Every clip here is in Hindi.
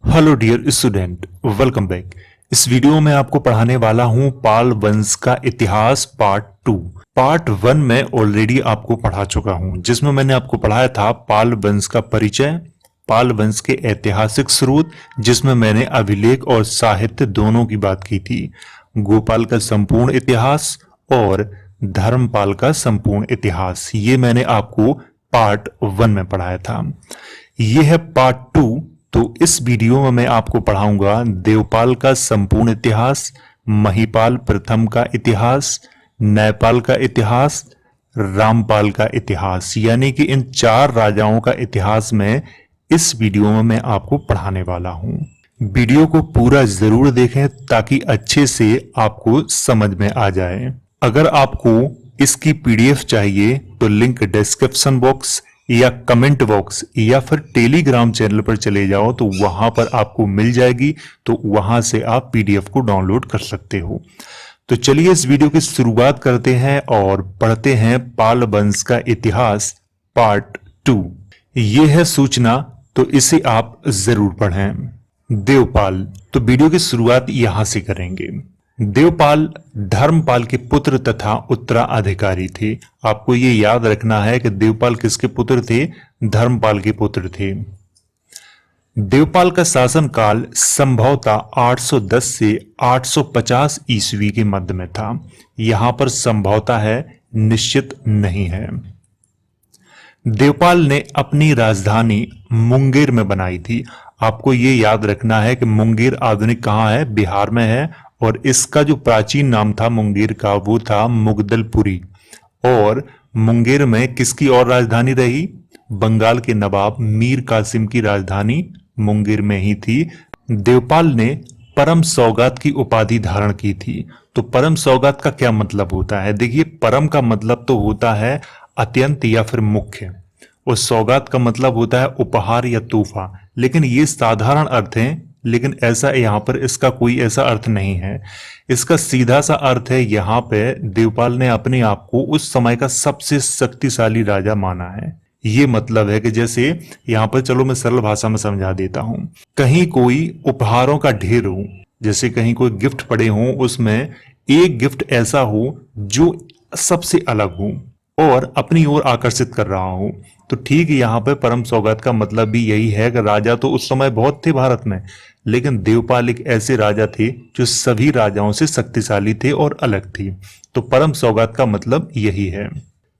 Hello dear student, welcome back. इस वीडियो में आपको पढ़ाने वाला हूं पाल वंश का इतिहास पार्ट 2। पार्ट 1 में ऑलरेडी आपको पढ़ा चुका हूं, जिसमें मैंने आपको पढ़ाया था पाल वंश का परिचय, पाल वंश के ऐतिहासिक स्रोत, जिसमें मैंने अभिलेख और साहित्य दोनों की बात की थी, गोपाल का संपूर्ण इतिहास और धर्मपाल का संपूर्ण इतिहास। ये मैंने आपको पार्ट 1 में पढ़ाया था। यह है पार्ट 2। तो इस वीडियो में मैं आपको पढ़ाऊंगा देवपाल का संपूर्ण इतिहास, महीपाल प्रथम का इतिहास, न्यायपाल का इतिहास, रामपाल का इतिहास, यानी कि इन 4 राजाओं का इतिहास में इस वीडियो में मैं आपको पढ़ाने वाला हूं। वीडियो को पूरा जरूर देखें ताकि अच्छे से आपको समझ में आ जाए। अगर आपको इसकी पीडीएफ चाहिए तो लिंक डिस्क्रिप्शन बॉक्स या कमेंट बॉक्स या फिर टेलीग्राम चैनल पर चले जाओ तो वहां पर आपको मिल जाएगी, तो वहां से आप पीडीएफ को डाउनलोड कर सकते हो। तो चलिए इस वीडियो की शुरुआत करते हैं और पढ़ते हैं पाल वंश का इतिहास पार्ट 2। ये है सूचना, तो इसे आप जरूर पढ़ें। देवपाल, तो वीडियो की शुरुआत यहां से करेंगे। देवपाल धर्मपाल के पुत्र तथा उत्तराधिकारी थे। आपको ये याद रखना है कि देवपाल किसके पुत्र थे? धर्मपाल के पुत्र थे। देवपाल का शासनकाल संभवतः 810 से 850 ईस्वी के मध्य में था। यहां पर संभवतः है, निश्चित नहीं है। देवपाल ने अपनी राजधानी मुंगेर में बनाई थी। आपको ये याद रखना है कि मुंगेर आधुनिक कहां है? बिहार में है। और इसका जो प्राचीन नाम था मुंगेर का, वो था मुगदलपुरी। और मुंगेर में किसकी और राजधानी रही? बंगाल के नवाब मीर कासिम की राजधानी मुंगेर में ही थी। देवपाल ने परम सौगात की उपाधि धारण की थी। तो परम सौगात का क्या मतलब होता है? देखिए, परम का मतलब तो होता है अत्यंत या फिर मुख्य, और सौगात का मतलब होता है उपहार या तोहफा। लेकिन ये साधारण अर्थ है, लेकिन ऐसा यहाँ पर इसका कोई ऐसा अर्थ नहीं है। इसका सीधा सा अर्थ है, यहाँ पे देवपाल ने अपने आप को उस समय का सबसे शक्तिशाली राजा माना है। ये मतलब है कि जैसे यहाँ पर, चलो मैं सरल भाषा में समझा देता हूं। कहीं कोई उपहारों का ढेर हो, जैसे कहीं कोई गिफ्ट पड़े हो, उसमें एक गिफ्ट ऐसा हो जो सबसे अलग हो और अपनी ओर आकर्षित कर रहा हो। तो ठीक यहाँ पे परम सौगात का मतलब भी यही है कि राजा तो उस समय बहुत थे भारत में, लेकिन देवपाल एक ऐसे राजा थे जो सभी राजाओं से शक्तिशाली थे और अलग थी। तो परम सौगात का मतलब यही है।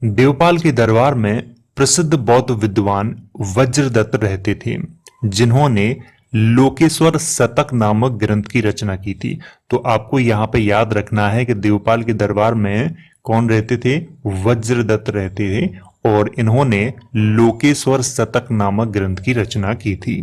देवपाल के दरबार में प्रसिद्ध बौद्ध विद्वान वज्रदत्त रहते थे, जिन्होंने लोकेश्वर शतक नामक ग्रंथ की रचना की थी। तो आपको यहाँ पे याद रखना है कि देवपाल के दरबार में कौन रहते थे? वज्रदत्त रहते थे, और इन्होंने लोकेश्वर शतक नामक ग्रंथ की रचना की थी।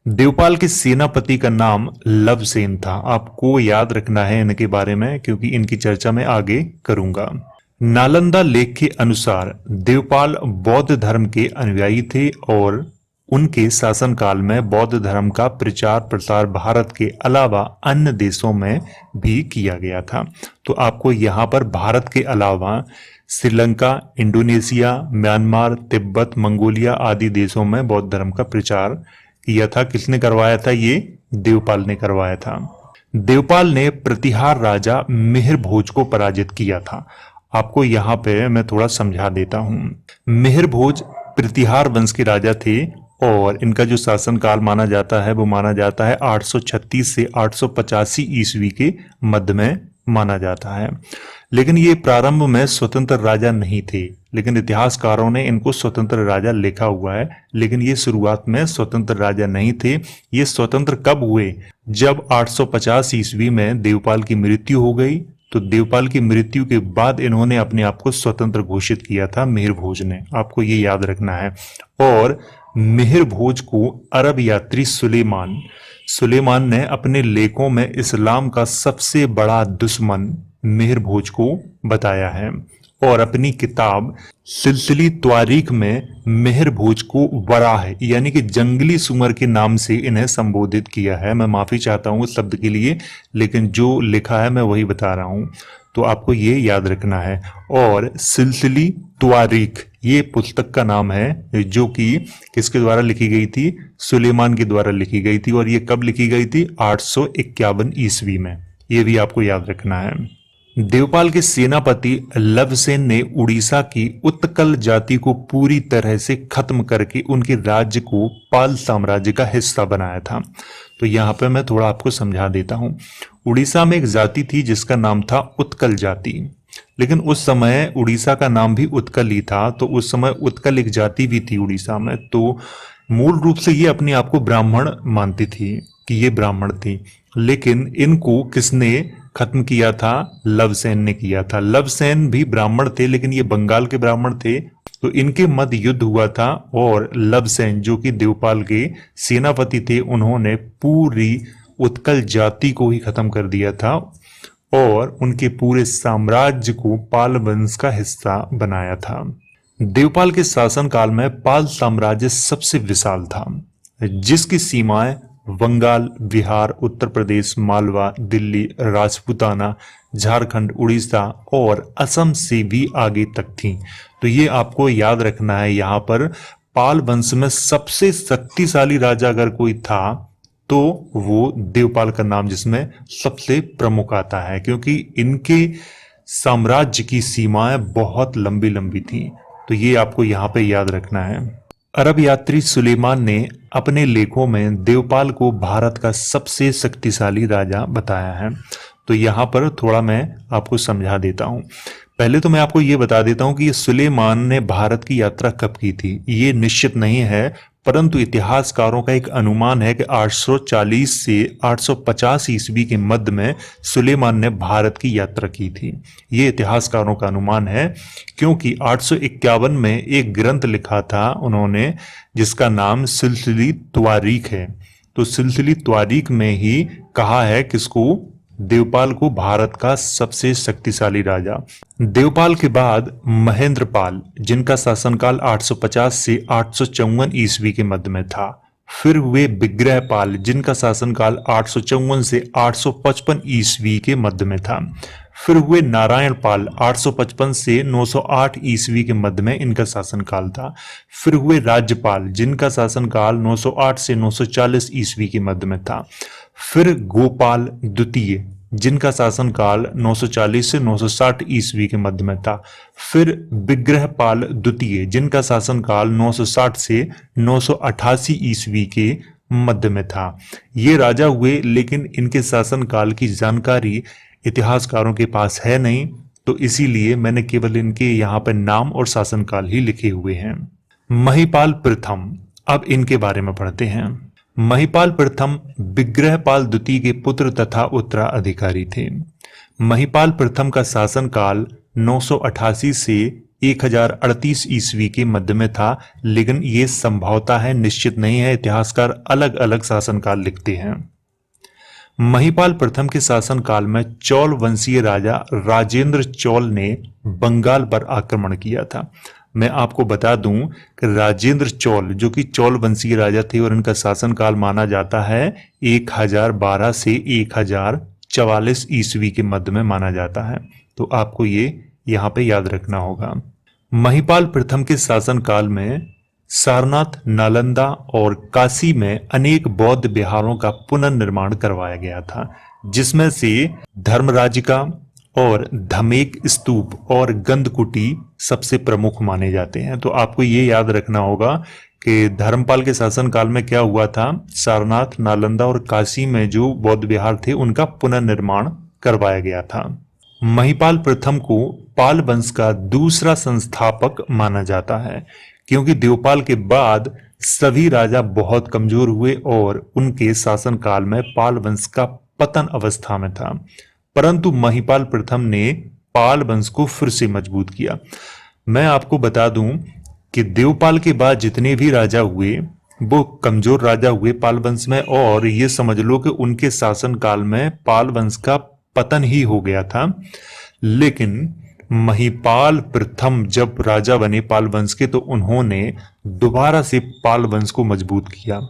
देवपाल के सेनापति का नाम लवसेन था। आपको याद रखना है इनके बारे में, क्योंकि इनकी चर्चा मैं आगे करूंगा। नालंदा लेख के अनुसार देवपाल बौद्ध धर्म के अनुयायी थे और उनके शासनकाल में बौद्ध धर्म का प्रचार प्रसार भारत के अलावा अन्य देशों में भी किया गया था। तो आपको यहाँ पर भारत के अलावा Sri Lanka, Indonesia, Myanmar, Tibet, Mongolia आदि देशों में बौद्ध धर्म का प्रचार किया था। किसने करवाया था? ये देवपाल ने करवाया था। देवपाल ने प्रतिहार राजा मिहिर भोज को पराजित किया था। आपको यहाँ पे मैं थोड़ा समझा देता हूँ। मिहिर भोज प्रतिहार वंश के राजा थे और इनका जो शासनकाल माना जाता है वो माना जाता है 836 से 885 ईस्वी के मध्य में माना जाता है। लेकिन ये प्रारंभ में स्वतंत्र राजा नहीं थे, लेकिन इतिहासकारों ने इनको स्वतंत्र राजा लिखा हुआ है। लेकिन ये शुरुआत में स्वतंत्र राजा नहीं थे। ये स्वतंत्र कब हुए? जब 850 ईस्वी में देवपाल की मृत्यु हो गई। तो देवपाल की मृत्यु के बाद इन्होंने अपने आप को स्वतंत्र घोषित किया था मिहिर भोज ने। आपको ये याद रखना है। और मिहिर भोज को अरब यात्री सुलेमान ने अपने लेखों में इस्लाम का सबसे बड़ा दुश्मन मिहिर भोज को बताया है, और अपनी किताब सिलसिली त्वारीख में मिहिर भोज को वराह यानी कि जंगली सुअर के नाम से इन्हें संबोधित किया है। मैं माफी चाहता हूं उस शब्द के लिए, लेकिन जो लिखा है मैं वही बता रहा हूं। तो आपको ये याद रखना है। और सिलसिली त्वारीख ये पुस्तक का नाम है जो कि किसके द्वारा लिखी गई थी? सुलेमान के द्वारा लिखी गई थी। और ये कब लिखी गई थी? 851 ईस्वी में। ये भी आपको याद रखना है। देवपाल के सेनापति लवसेन ने उड़ीसा की उत्कल जाति को पूरी तरह से खत्म करके उनके राज्य को पाल साम्राज्य का हिस्सा बनाया था। तो यहाँ पे मैं थोड़ा आपको समझा देता हूँ। उड़ीसा में एक जाति थी जिसका नाम था उत्कल जाति, लेकिन उस समय उड़ीसा का नाम भी उत्कल ही था। तो उस समय उत्कल एक जाति भी थी उड़ीसा में। तो मूल रूप से ये अपने आप को ब्राह्मण मानती थी कि ये ब्राह्मण थी, लेकिन इनको किसने खत्म किया था? लवसेन ने किया था। लवसेन भी ब्राह्मण थे, लेकिन ये बंगाल के ब्राह्मण थे। तो इनके मध्य युद्ध हुआ था और लवसेन जो कि देवपाल के सेनापति थे, उन्होंने पूरी उत्कल जाति को ही खत्म कर दिया था और उनके पूरे साम्राज्य को पाल वंश का हिस्सा बनाया था। देवपाल के शासनकाल में पाल साम्राज्य सबसे विशाल था, जिसकी सीमाएं बंगाल, बिहार, उत्तर प्रदेश, मालवा, दिल्ली, राजपूताना, झारखंड, उड़ीसा और असम से भी आगे तक थी। तो ये आपको याद रखना है। यहाँ पर पाल वंश में सबसे शक्तिशाली राजा अगर कोई था तो वो देवपाल का नाम जिसमें सबसे प्रमुख आता है, क्योंकि इनके साम्राज्य की सीमाएं बहुत लंबी लंबी थी। तो ये आपको यहाँ पे याद रखना है। अरब यात्री सुलेमान ने अपने लेखों में देवपाल को भारत का सबसे शक्तिशाली राजा बताया है। तो यहाँ पर थोड़ा मैं आपको समझा देता हूँ। पहले तो मैं आपको ये बता देता हूँ कि ये सुलेमान ने भारत की यात्रा कब की थी। ये निश्चित नहीं है, परंतु इतिहासकारों का एक अनुमान है कि 840 से 850 ईस्वी के मध्य में सुलेमान ने भारत की यात्रा की थी। ये इतिहासकारों का अनुमान है, क्योंकि 851 में एक ग्रंथ लिखा था उन्होंने जिसका नाम सिलसिली त्वारीख है। तो सिलसिली त्वारीख में ही कहा है किसको? देवपाल को भारत का सबसे शक्तिशाली राजा। देवपाल के बाद महेंद्रपाल, जिनका शासनकाल 850 से 854 ईस्वी के मध्य में था। फिर हुए विग्रहपाल, जिनका शासनकाल 854 से 855 ईस्वी के मध्य में था। फिर हुए नारायणपाल, 855 से 908 ईस्वी के मध्य में इनका शासनकाल था। फिर हुए राज्यपाल, जिनका शासनकाल 908 से 940 ईस्वी के मध्य में था। फिर गोपाल द्वितीय, जिनका शासनकाल 940 से 960 ईस्वी के मध्य में था। फिर विग्रहपाल द्वितीय, जिनका शासनकाल 960 से 988 ईस्वी के मध्य में था। ये राजा हुए, लेकिन इनके शासनकाल की जानकारी इतिहासकारों के पास है नहीं, तो इसीलिए मैंने केवल इनके यहाँ पर नाम और शासनकाल ही लिखे हुए हैं। महिपाल प्रथम, अब इनके बारे में पढ़ते हैं। महिपाल प्रथम विग्रहपाल द्वितीय के पुत्र तथा उत्तराधिकारी थे। महिपाल प्रथम का शासनकाल 988 से 1038 ईस्वी के मध्य में था, लेकिन ये संभवतः है, निश्चित नहीं है। इतिहासकार अलग अलग शासनकाल लिखते हैं। महिपाल प्रथम के शासनकाल में चौल वंशीय राजा राजेंद्र चौल ने बंगाल पर आक्रमण किया था। मैं आपको बता दूं कि राजेंद्र चौल जो कि चौल वंशीय राजा थे और इनका शासनकाल माना जाता है 1012 से 1044 ईस्वी के मध्य में माना जाता है। तो आपको ये यहाँ पे याद रखना होगा। महिपाल प्रथम के शासनकाल में सारनाथ, नालंदा और काशी में अनेक बौद्ध विहारों का पुनर्निर्माण करवाया गया था, जिसमें से धर्मराजिका और धमेक स्तूप और गंधकुटी सबसे प्रमुख माने जाते हैं। तो आपको ये याद रखना होगा कि धर्मपाल के शासनकाल में क्या हुआ था। सारनाथ, नालंदा और काशी में जो बौद्ध विहार थे उनका पुनर्निर्माण करवाया गया था। महिपाल प्रथम को पाल वंश का दूसरा संस्थापक माना जाता है, क्योंकि देवपाल के बाद सभी राजा बहुत कमजोर हुए और उनके शासनकाल में पाल वंश का पतन अवस्था में था। परंतु महिपाल प्रथम ने पाल वंश को फिर से मजबूत किया। मैं आपको बता दूं कि देवपाल के बाद जितने भी राजा हुए वो कमजोर राजा हुए पाल वंश में, और ये समझ लो कि उनके शासनकाल में पाल वंश का पतन ही हो गया था। लेकिन महिपाल प्रथम जब राजा बने पाल वंश के, तो उन्होंने दोबारा से पाल वंश को मजबूत किया।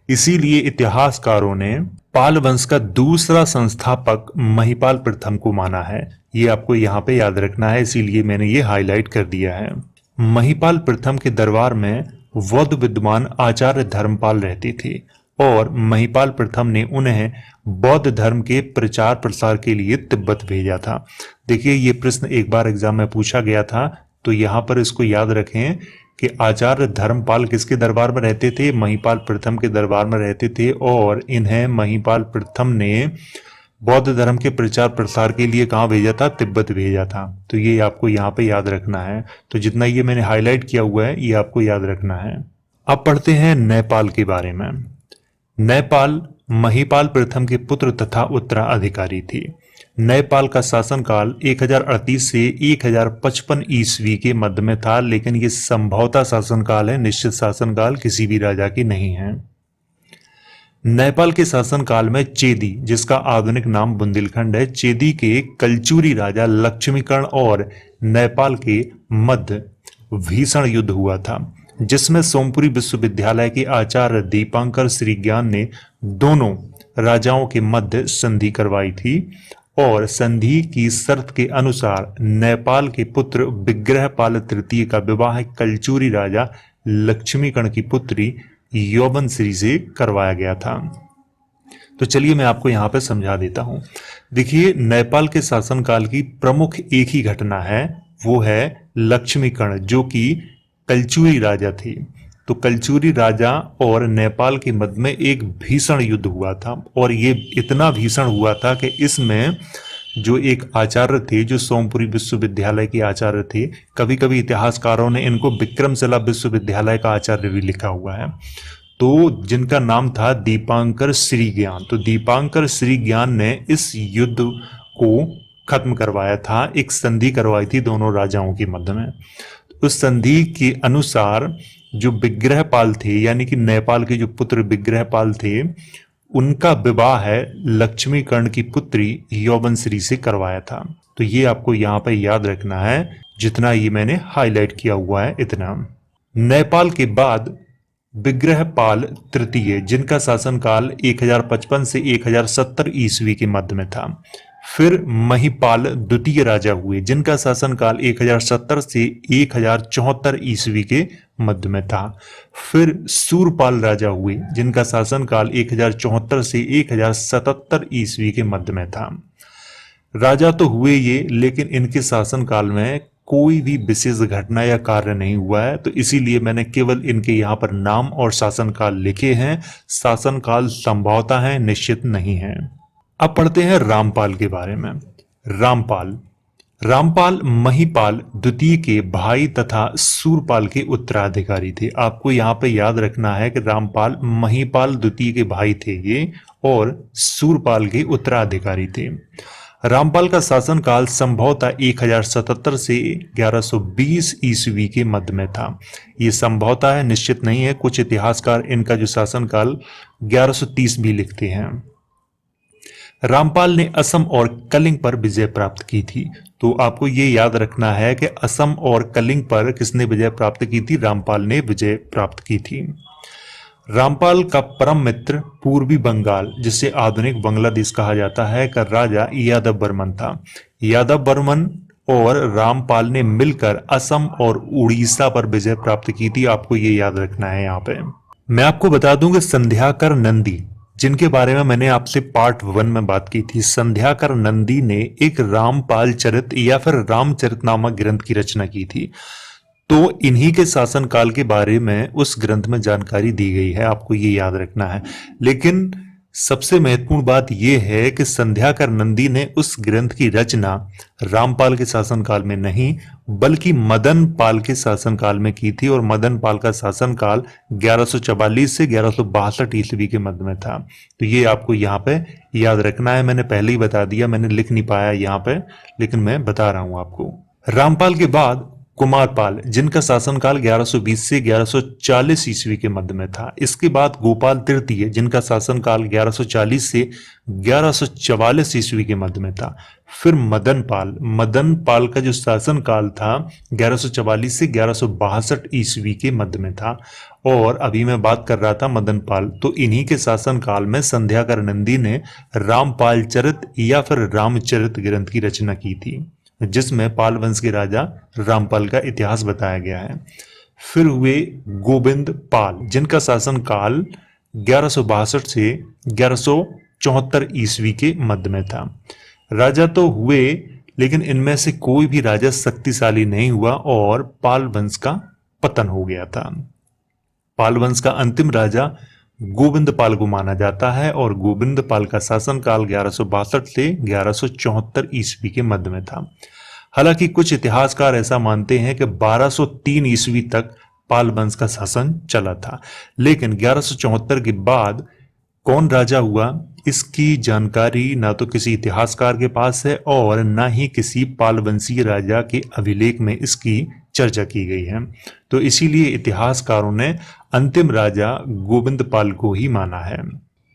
इसीलिए इतिहासकारों ने पाल वंश का दूसरा संस्थापक महिपाल प्रथम को माना है। ये आपको यहाँ पे याद रखना है, इसीलिए मैंने ये हाईलाइट कर दिया है। महिपाल प्रथम के दरबार में बौद्ध विद्वान आचार्य धर्मपाल रहते थे और महिपाल प्रथम ने उन्हें बौद्ध धर्म के प्रचार प्रसार के लिए तिब्बत भेजा था। देखिए, ये प्रश्न एक बार एग्जाम में पूछा गया था, तो यहाँ पर इसको याद रखें कि आचार्य धर्मपाल किसके दरबार में रहते थे? महिपाल प्रथम के दरबार में रहते थे और इन्हें महिपाल प्रथम ने बौद्ध धर्म के प्रचार प्रसार के लिए कहाँ भेजा था? तिब्बत भेजा था। तो ये आपको यहाँ पे याद रखना है। तो जितना ये मैंने हाईलाइट किया हुआ है, ये आपको याद रखना है। अब पढ़ते हैं नेपाल के बारे में। नेपाल महिपाल प्रथम के पुत्र तथा उत्तराधिकारी थे। नेपाल का शासनकाल 1038 से 1055 ईस्वी के मध्य में था, लेकिन ये संभवतः शासनकाल है, निश्चित शासनकाल किसी भी राजा की नहीं है। नेपाल के शासनकाल में चेदी, जिसका आधुनिक नाम बुंदेलखंड है, चेदी के कलचुरी राजा लक्ष्मीकर्ण और नेपाल के मध्य भीषण युद्ध हुआ था, जिसमें सोमपुरी विश्वविद्यालय के आचार्य दीपांकर श्रीज्ञान ने दोनों राजाओं के मध्य संधि करवाई थी और संधि की शर्त के अनुसार नेपाल के पुत्र विग्रहपाल तृतीय का विवाह कलचुरी राजा लक्ष्मीकर्ण की पुत्री यौवनश्री से करवाया गया था। तो चलिए मैं आपको यहाँ पे समझा देता हूँ। देखिए, नेपाल के शासनकाल की प्रमुख एक ही घटना है, वो है लक्ष्मीकर्ण, जो कि कलचुरी राजा थे। तो कलचुरी राजा और नेपाल के मध्य में एक भीषण युद्ध हुआ था और ये इतना भीषण हुआ था कि इसमें जो एक आचार्य थे, जो सोमपुरी विश्वविद्यालय के आचार्य थे, कभी कभी इतिहासकारों ने इनको विक्रमशिला विश्वविद्यालय का आचार्य भी लिखा हुआ है, तो जिनका नाम था दीपांकर श्रीज्ञान। तो दीपांकर श्रीज्ञान ने इस युद्ध को खत्म करवाया था, एक संधि करवाई थी दोनों राजाओं के मध्य में। उस संधि के अनुसार जो विग्रहपाल थे, यानी कि नेपाल के जो पुत्र विग्रहपाल थे, उनका विवाह है लक्ष्मीकर्ण की पुत्री यौवनश्री से करवाया था। तो ये आपको यहाँ पे याद रखना है, जितना ये मैंने हाईलाइट किया हुआ है इतना। नेपाल के बाद विग्रहपाल तृतीय, जिनका शासनकाल 1055 से 1070 ईस्वी के मध्य में था। फिर महिपाल द्वितीय राजा हुए, जिनका शासनकाल 1070 से 1074 ईस्वी के मध्य में था। फिर सूरपाल राजा हुए, जिनका शासनकाल 1074 से 1077 ईस्वी के मध्य में था। राजा तो हुए ये, लेकिन इनके शासनकाल में कोई भी विशेष घटना या कार्य नहीं हुआ है, तो इसीलिए मैंने केवल इनके यहाँ पर नाम और शासनकाल लिखे हैं। शासनकाल संभवतः है, निश्चित नहीं है। अब पढ़ते हैं रामपाल के बारे में। रामपाल महिपाल द्वितीय के भाई तथा सूरपाल के उत्तराधिकारी थे। आपको यहाँ पे याद रखना है कि रामपाल महिपाल द्वितीय के भाई थे ये, और सूरपाल के उत्तराधिकारी थे। रामपाल का शासनकाल संभवतः 1077 से 1120 ईस्वी के मध्य में था। ये संभवतः है, निश्चित नहीं है। कुछ इतिहासकार इनका जो शासनकाल 1130 भी लिखते हैं। रामपाल ने असम और कलिंग पर विजय प्राप्त की थी। तो आपको ये याद रखना है कि असम और कलिंग पर किसने विजय प्राप्त की थी? रामपाल ने विजय प्राप्त की थी। रामपाल का परम मित्र पूर्वी बंगाल, जिसे आधुनिक बांग्लादेश कहा जाता है, का राजा यादव बर्मन था। यादव बर्मन और रामपाल ने मिलकर असम और उड़ीसा पर विजय प्राप्त की थी। आपको ये याद रखना है। यहाँ पे मैं आपको बता दूं कि संध्याकर नंदी, जिनके बारे में मैंने आपसे पार्ट 1 में बात की थी, संध्याकर नंदी ने एक रामपाल चरित या फिर रामचरित नामक ग्रंथ की रचना की थी। तो इन्हीं के शासनकाल के बारे में उस ग्रंथ में जानकारी दी गई है, आपको ये याद रखना है। लेकिन सबसे महत्वपूर्ण बात यह है कि संध्याकर नंदी ने उस ग्रंथ की रचना रामपाल के शासनकाल में नहीं, बल्कि मदन पाल के शासनकाल में की थी, और मदन पाल का शासनकाल 1144 से 1162 ईस्वी के मध्य में था। तो ये आपको यहाँ पे याद रखना है। मैंने पहले ही बता दिया, मैंने लिख नहीं पाया यहाँ पे, लेकिन मैं बता रहा हूँ आपको। रामपाल के बाद कुमारपाल, जिनका शासनकाल 1120 से 1140 ईस्वी के मध्य में था। इसके बाद गोपाल तृतीय, जिनका शासनकाल 1140 से 1144 ईस्वी के मध्य में था। फिर मदन पाल का जो शासनकाल था 1144 से 1162 ईस्वी के मध्य में था। और अभी मैं बात कर रहा था मदन पाल, तो इन्हीं के शासनकाल में संध्याकर नंदी ने रामपाल चरित या फिर रामचरित ग्रंथ की रचना की थी, जिसमें पाल वंश के राजा रामपाल का इतिहास बताया गया है। फिर हुए गोविंद पाल, जिनका शासनकाल 1162 से 1174 ईस्वी के मध्य में था। राजा तो हुए, लेकिन इनमें से कोई भी राजा शक्तिशाली नहीं हुआ और पाल वंश का पतन हो गया था। पाल वंश का अंतिम राजा गोविंद पाल को माना जाता है और गोविंद पाल का शासनकाल 1162 से 1174 ईस्वी के मध्य में था। हालांकि कुछ इतिहासकार ऐसा मानते हैं कि 1203 ईस्वी तक पाल वंश का शासन चला था, लेकिन 1174 के बाद कौन राजा हुआ इसकी जानकारी ना तो किसी इतिहासकार के पास है और ना ही किसी पाल वंशीय राजा के अभिलेख में इसकी चर्चा की गई है। तो इसीलिए इतिहासकारों ने अंतिम राजा गोविंद पाल को ही माना है।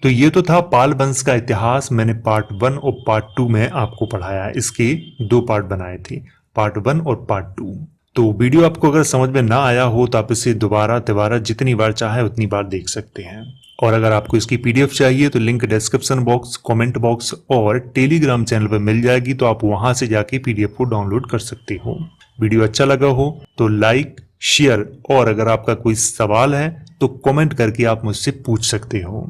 तो ये तो था पाल वंश का इतिहास। मैंने पार्ट 1 और पार्ट 2 में आपको पढ़ाया, इसके 2 पार्ट बनाए थे, पार्ट 1 और पार्ट 2। तो वीडियो आपको अगर समझ में ना आया हो तो आप इसे दोबारा जितनी बार चाहे उतनी बार देख सकते हैं। और अगर आपको इसकी पीडीएफ चाहिए तो link description box, comment box और टेलीग्राम चैनल पर मिल जाएगी, तो आप वहां से जाके पीडीएफ को डाउनलोड कर सकते हो। वीडियो अच्छा लगा हो तो लाइक, शेयर और अगर आपका कोई सवाल है तो कमेंट करके आप मुझसे पूछ सकते हो।